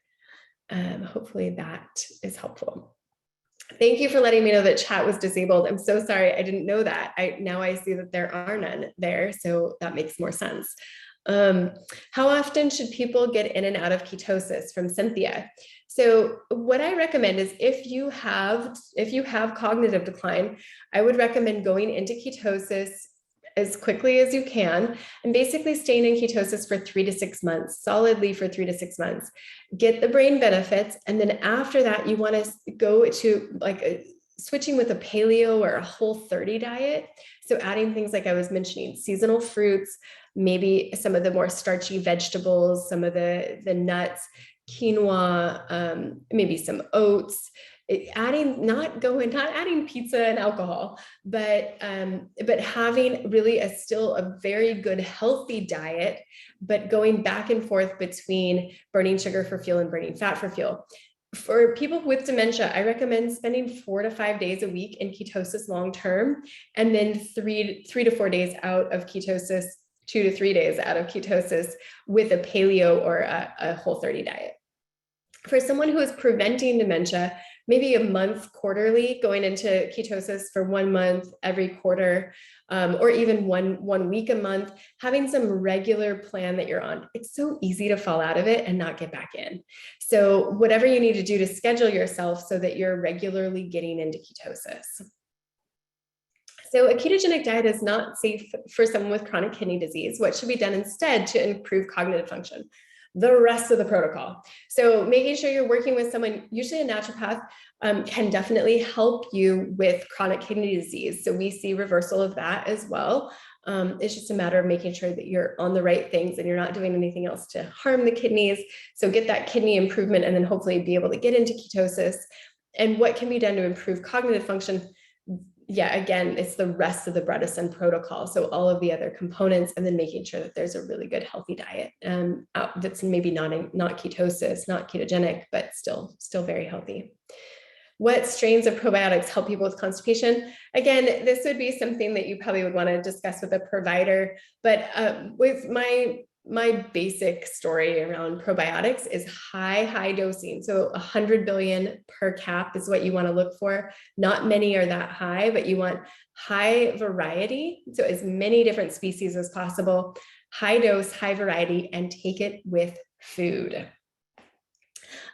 [SPEAKER 1] Hopefully that is helpful. Thank you for letting me know that chat was disabled. I'm so sorry. I didn't know that. Now I see that there are none there. So that makes more sense. How often should people get in and out of ketosis, from Cynthia? So what I recommend is if you have cognitive decline, I would recommend going into ketosis as quickly as you can and basically staying in ketosis for 3 to 6 months, solidly for 3 to 6 months. Get the brain benefits. And then after that, you want to go to switching with a paleo or a Whole30 diet. So adding things like I was mentioning, seasonal fruits, maybe some of the more starchy vegetables, some of the nuts, quinoa, maybe some oats, not adding pizza and alcohol, but having really still a very good healthy diet, but going back and forth between burning sugar for fuel and burning fat for fuel. For people with dementia, I recommend spending 4 to 5 days a week in ketosis long term, and then 3 to 4 days out of ketosis, 2 to 3 days out of ketosis with a paleo or a Whole30 diet. For someone who is preventing dementia, maybe a month quarterly, going into ketosis for 1 month every quarter, or even one week a month, having some regular plan that you're on. It's so easy to fall out of it and not get back in. So whatever you need to do to schedule yourself so that you're regularly getting into ketosis. So a ketogenic diet is not safe for someone with chronic kidney disease. What should be done instead to improve cognitive function? The rest of the protocol. So making sure you're working with someone, usually a naturopath, can definitely help you with chronic kidney disease. So we see reversal of that as well. It's just a matter of making sure that you're on the right things and you're not doing anything else to harm the kidneys. So get that kidney improvement and then hopefully be able to get into ketosis. And what can be done to improve cognitive function? Yeah, again, it's the rest of the Bredesen protocol. So all of the other components, and then making sure that there's a really good healthy diet that's maybe not ketosis, not ketogenic, but still very healthy. What strains of probiotics help people with constipation? Again, this would be something that you probably would want to discuss with a provider, but with my basic story around probiotics is high dosing. So 100 billion per cap is what you want to look for. Not many are that high, but you want high variety. So as many different species as possible, high dose, high variety, and take it with food.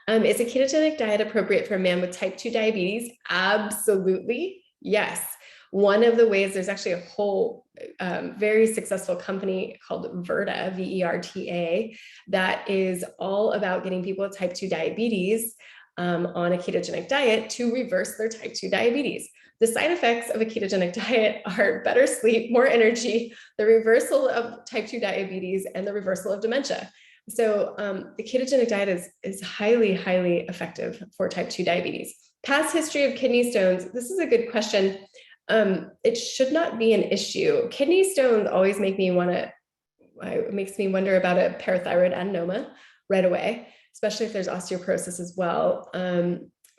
[SPEAKER 1] Is a ketogenic diet appropriate for a man with type 2 diabetes? Absolutely, yes. One of the ways, there's actually a whole very successful company called Verta, VERTA, that is all about getting people with type 2 diabetes on a ketogenic diet to reverse their type 2 diabetes. The side effects of a ketogenic diet are better sleep, more energy, the reversal of type 2 diabetes, and the reversal of dementia. So the ketogenic diet is highly effective for type 2 diabetes. Past history of kidney stones. This is a good question. It should not be an issue. Kidney stones always makes me wonder about a parathyroid adenoma right away, especially if there's osteoporosis as well.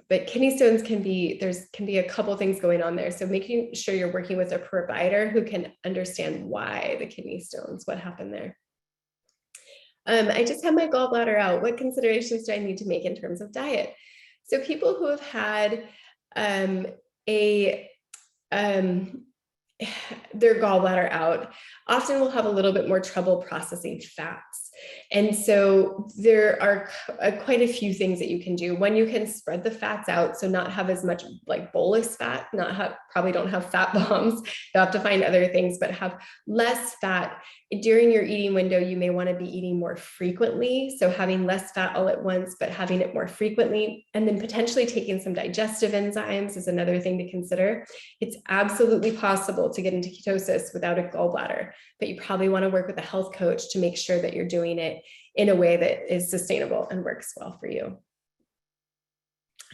[SPEAKER 1] But kidney stones can be a couple things going on there. So making sure you're working with a provider who can understand why the kidney stones, what happened there. I just had my gallbladder out. What considerations do I need to make in terms of diet? So people who have had their gallbladder out often will have a little bit more trouble processing fats. And so there are quite a few things that you can do. One, you can spread the fats out, so not have as much like bolus fat, probably don't have fat bombs. You'll have to find other things, but have less fat. During your eating window, you may want to be eating more frequently. So having less fat all at once, but having it more frequently, and then potentially taking some digestive enzymes is another thing to consider. It's absolutely possible to get into ketosis without a gallbladder, but you probably want to work with a health coach to make sure that you're doing it in a way that is sustainable and works well for you.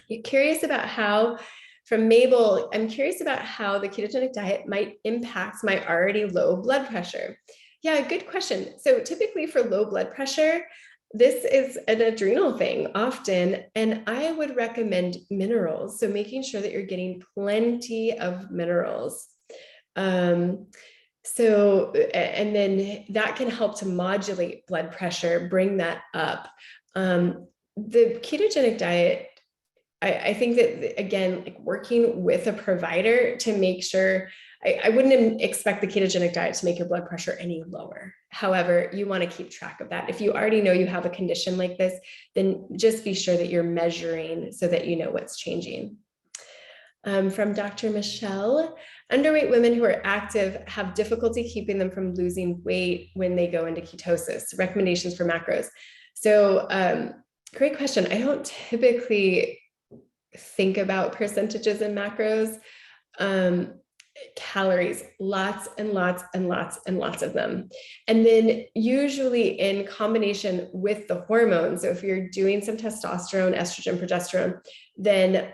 [SPEAKER 1] You're curious about how From Mabel, I'm curious about how the ketogenic diet might impact my already low blood pressure. Yeah, good question. So typically for low blood pressure, this is an adrenal thing often, and I would recommend minerals. So making sure that you're getting plenty of minerals. And then that can help to modulate blood pressure, bring that up. The ketogenic diet, I think that, again, like working with a provider to make sure, I wouldn't expect the ketogenic diet to make your blood pressure any lower. However, you want to keep track of that. If you already know you have a condition like this, then just be sure that you're measuring so that you know what's changing. From Dr. Michelle, underweight women who are active have difficulty keeping them from losing weight when they go into ketosis. Recommendations for macros. So great question. I don't typically think about percentages and macros. Calories, lots and lots and lots and lots of them. And then usually in combination with the hormones. So if you're doing some testosterone, estrogen, progesterone, then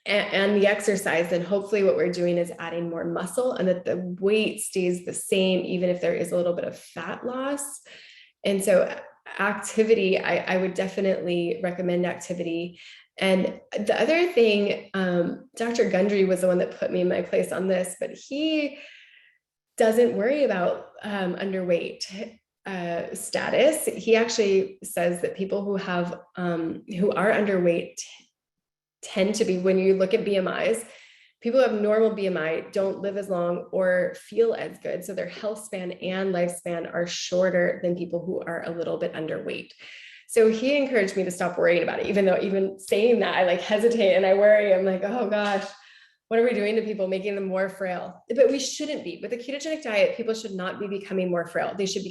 [SPEAKER 1] and the exercise, then hopefully what we're doing is adding more muscle and that the weight stays the same, even if there is a little bit of fat loss. And so activity, I would definitely recommend activity. And the other thing, Dr. Gundry was the one that put me in my place on this, but he doesn't worry about underweight status. He actually says that people who are underweight tend to be, when you look at BMIs, people who have normal BMI don't live as long or feel as good. So their health span and lifespan are shorter than people who are a little bit underweight. So he encouraged me to stop worrying about it, even though even saying that, I like hesitate and I worry. I'm like, oh gosh, what are we doing to people, making them more frail? But we shouldn't be. With the ketogenic diet, people should not be becoming more frail. They should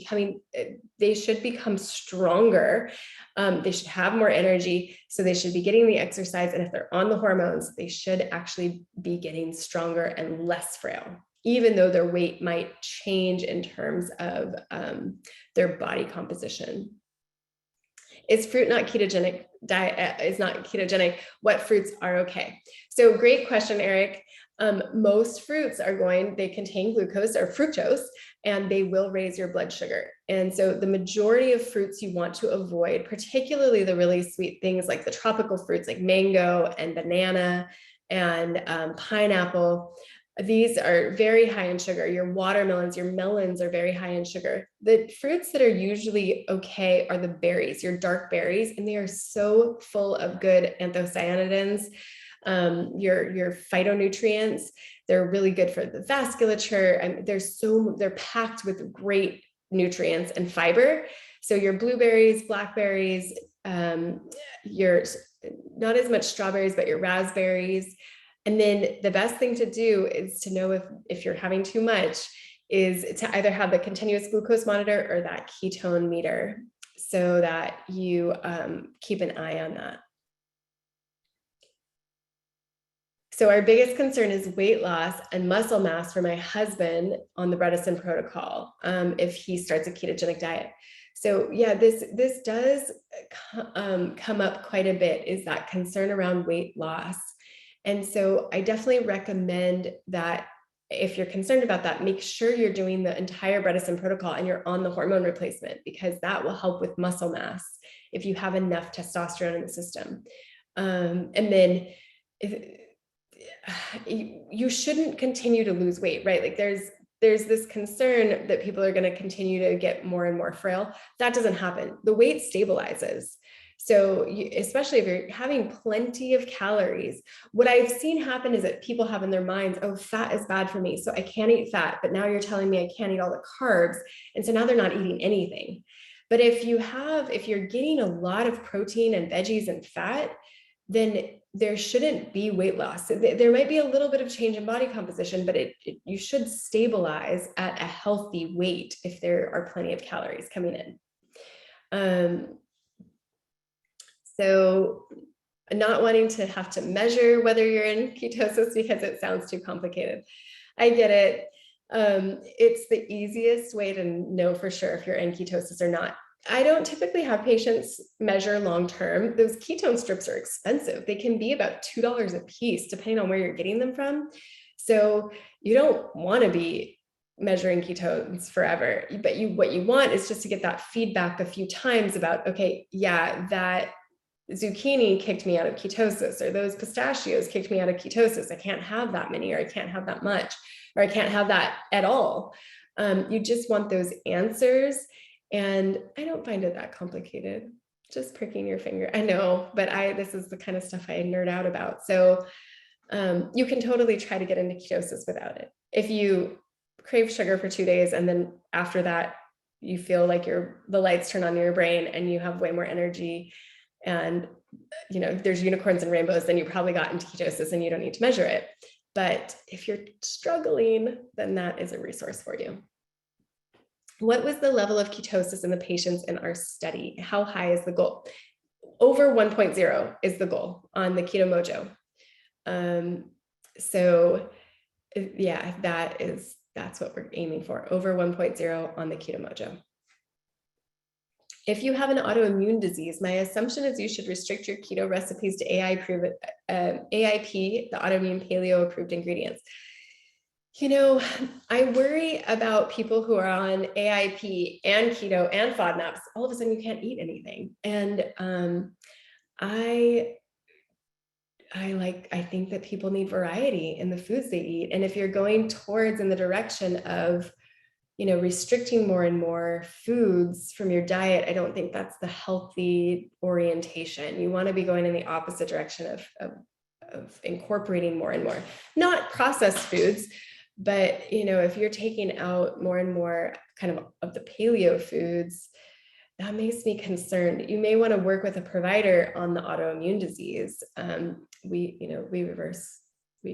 [SPEAKER 1] become stronger. They should have more energy. So they should be getting the exercise. And if they're on the hormones, they should actually be getting stronger and less frail, even though their weight might change in terms of their body composition. Is fruit not ketogenic? Diet is not ketogenic. What fruits are okay? So great question, Eric. Most fruits they contain glucose or fructose, and they will raise your blood sugar. And so the majority of fruits you want to avoid, particularly the really sweet things like the tropical fruits like mango and banana and pineapple. These are very high in sugar. Your watermelons, your melons are very high in sugar. The fruits that are usually okay are the berries, your dark berries, and they are so full of good anthocyanidins, your phytonutrients. They're really good for the vasculature. They're packed with great nutrients and fiber. So your blueberries, blackberries, your not as much strawberries, but your raspberries. And then the best thing to do is to know if you're having too much is to either have the continuous glucose monitor or that ketone meter so that you keep an eye on that. So our biggest concern is weight loss and muscle mass for my husband on the Bredesen protocol if he starts a ketogenic diet. So yeah, this does come up quite a bit, is that concern around weight loss. And so I definitely recommend that if you're concerned about that, make sure you're doing the entire Bredesen protocol and you're on the hormone replacement, because that will help with muscle mass if you have enough testosterone in the system. And then you shouldn't continue to lose weight, right? Like there's this concern that people are going to continue to get more and more frail. That doesn't happen. The weight stabilizes. So especially if you're having plenty of calories, what I've seen happen is that people have in their minds, oh, fat is bad for me, so I can't eat fat, but now you're telling me I can't eat all the carbs. And so now they're not eating anything. But if you're getting a lot of protein and veggies and fat, then there shouldn't be weight loss. There might be a little bit of change in body composition, but you should stabilize at a healthy weight if there are plenty of calories coming in. So not wanting to have to measure whether you're in ketosis because it sounds too complicated. I get it. It's the easiest way to know for sure if you're in ketosis or not. I don't typically have patients measure long-term. Those ketone strips are expensive. They can be about $2 a piece, depending on where you're getting them from. So you don't want to be measuring ketones forever, but what you want is just to get that feedback a few times about, okay, yeah, that zucchini kicked me out of ketosis, or those pistachios kicked me out of ketosis. I can't have that many, or I can't have that much, or I can't have that at all. You just want those answers. And I don't find it that complicated. Just pricking your finger. I know, but this is the kind of stuff I nerd out about. So you can totally try to get into ketosis without it. If you crave sugar for 2 days and then after that you feel like the lights turn on in your brain and you have way more energy and there's unicorns and rainbows, then you probably got into ketosis and you don't need to measure it. But if you're struggling, then that is a resource for you. What was the level of ketosis in the patients in our study? How high is the goal? Over 1.0 is the goal on the Keto Mojo. So yeah, that's what we're aiming for, over 1.0 on the Keto Mojo. If you have an autoimmune disease, my assumption is you should restrict your keto recipes to AIP, the autoimmune paleo approved ingredients. I worry about people who are on AIP and keto and FODMAPs. All of a sudden you can't eat anything. And I think that people need variety in the foods they eat. And if you're going towards in the direction of, restricting more and more foods from your diet, I don't think that's the healthy orientation. You want to be going in the opposite direction of incorporating more and more, not processed foods, but, if you're taking out more and more kind of the paleo foods, that makes me concerned. You may want to work with a provider on the autoimmune disease. We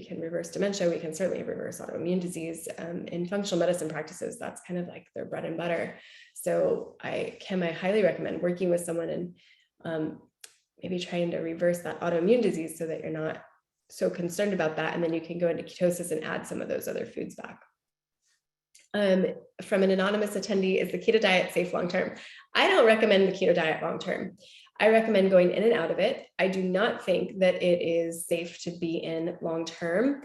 [SPEAKER 1] can reverse dementia. We can certainly reverse autoimmune disease in functional medicine practices. That's kind of like their bread and butter. So I highly recommend working with someone and maybe trying to reverse that autoimmune disease so that you're not so concerned about that. And then you can go into ketosis and add some of those other foods back. From an anonymous attendee, is the keto diet safe long-term? I don't recommend the keto diet long-term. I recommend going in and out of it. I do not think that it is safe to be in long-term,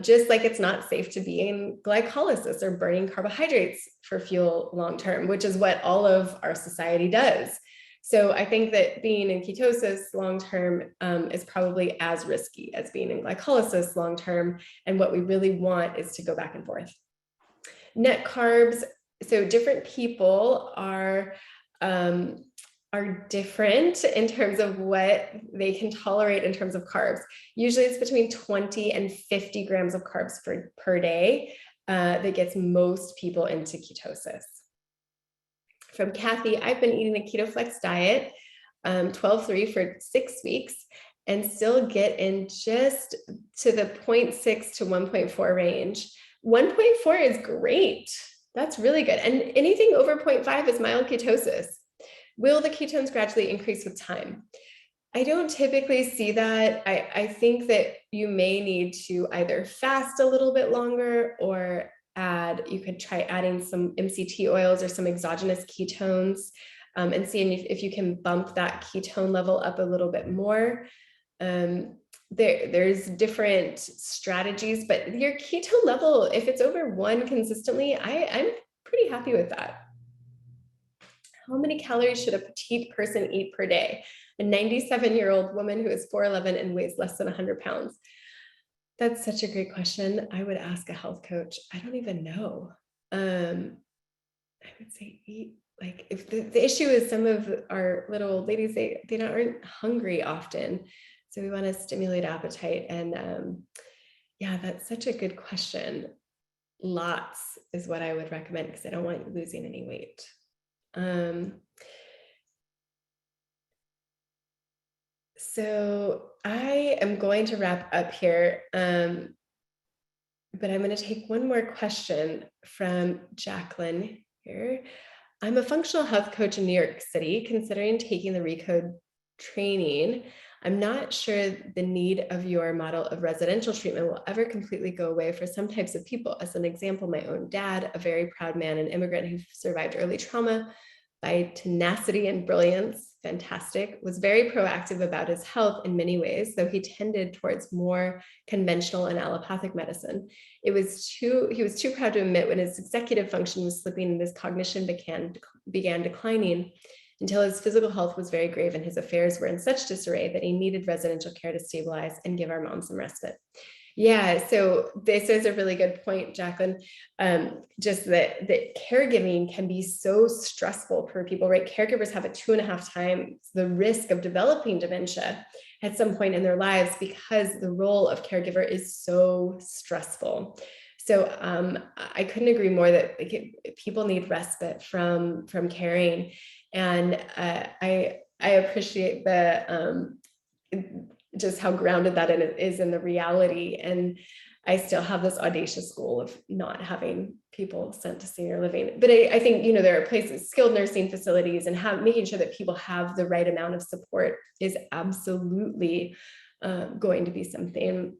[SPEAKER 1] just like it's not safe to be in glycolysis or burning carbohydrates for fuel long-term, which is what all of our society does. So I think that being in ketosis long-term is probably as risky as being in glycolysis long-term. And what we really want is to go back and forth. Net carbs. So different people are different in terms of what they can tolerate in terms of carbs. Usually it's between 20 and 50 grams of carbs per day that gets most people into ketosis. From Kathy, I've been eating a KetoFLEX diet, 12-3 for 6 weeks, and still get in just to the 0.6 to 1.4 range. 1.4 is great. That's really good. And anything over 0.5 is mild ketosis. Will the ketones gradually increase with time? I don't typically see that. I think that you may need to either fast a little bit longer or you could try adding some MCT oils or some exogenous ketones and seeing if you can bump that ketone level up a little bit more. There's different strategies, but your ketone level, if it's over 1 consistently, I'm pretty happy with that. How many calories should a petite person eat per day? A 97-year-old woman who is 4'11" and weighs less than 100 pounds. That's such a great question. I would ask a health coach. I don't even know. I would say eat, like, if the issue is some of our little old ladies, they aren't hungry often. So we want to stimulate appetite. And yeah, that's such a good question. Lots is what I would recommend because I don't want you losing any weight. So I am going to wrap up here, but I'm going to take one more question from Jacqueline here. I'm a functional health coach in New York City, considering taking the Recode training. I'm not sure the need of your model of residential treatment will ever completely go away for some types of people. As an example, my own dad, a very proud man, an immigrant who survived early trauma, by tenacity and brilliance, fantastic, was very proactive about his health in many ways, though he tended towards more conventional and allopathic medicine. He was too proud to admit when his executive function was slipping and his cognition began declining, until his physical health was very grave and his affairs were in such disarray that he needed residential care to stabilize and give our mom some respite. Yeah, so this is a really good point, Jacqueline. Just that caregiving can be so stressful for people, right? Caregivers have a 2.5 times the risk of developing dementia at some point in their lives because the role of caregiver is so stressful. So I couldn't agree more that people need respite from caring, and I appreciate the just how grounded that is in the reality. And I still have this audacious goal of not having people sent to senior living. But I think, there are places, skilled nursing facilities, and making sure that people have the right amount of support is absolutely going to be something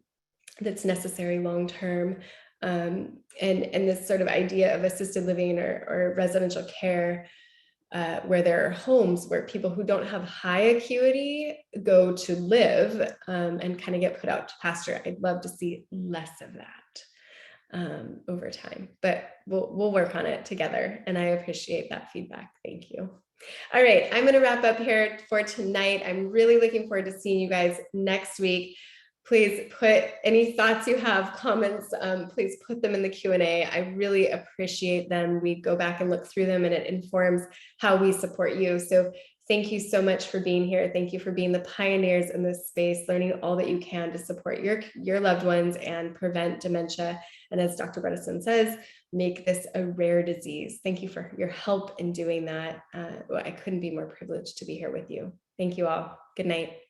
[SPEAKER 1] that's necessary long-term. And this sort of idea of assisted living or residential care, where there are homes where people who don't have high acuity go to live and kind of get put out to pasture. I'd love to see less of that over time, but we'll work on it together. And I appreciate that feedback. Thank you. All right, I'm going to wrap up here for tonight. I'm really looking forward to seeing you guys next week. Please put any thoughts you have, comments, please put them in the Q&A. I really appreciate them. We go back and look through them, and it informs how we support you. So thank you so much for being here. Thank you for being the pioneers in this space, learning all that you can to support your loved ones and prevent dementia. And as Dr. Bredesen says, make this a rare disease. Thank you for your help in doing that. I couldn't be more privileged to be here with you. Thank you all. Good night.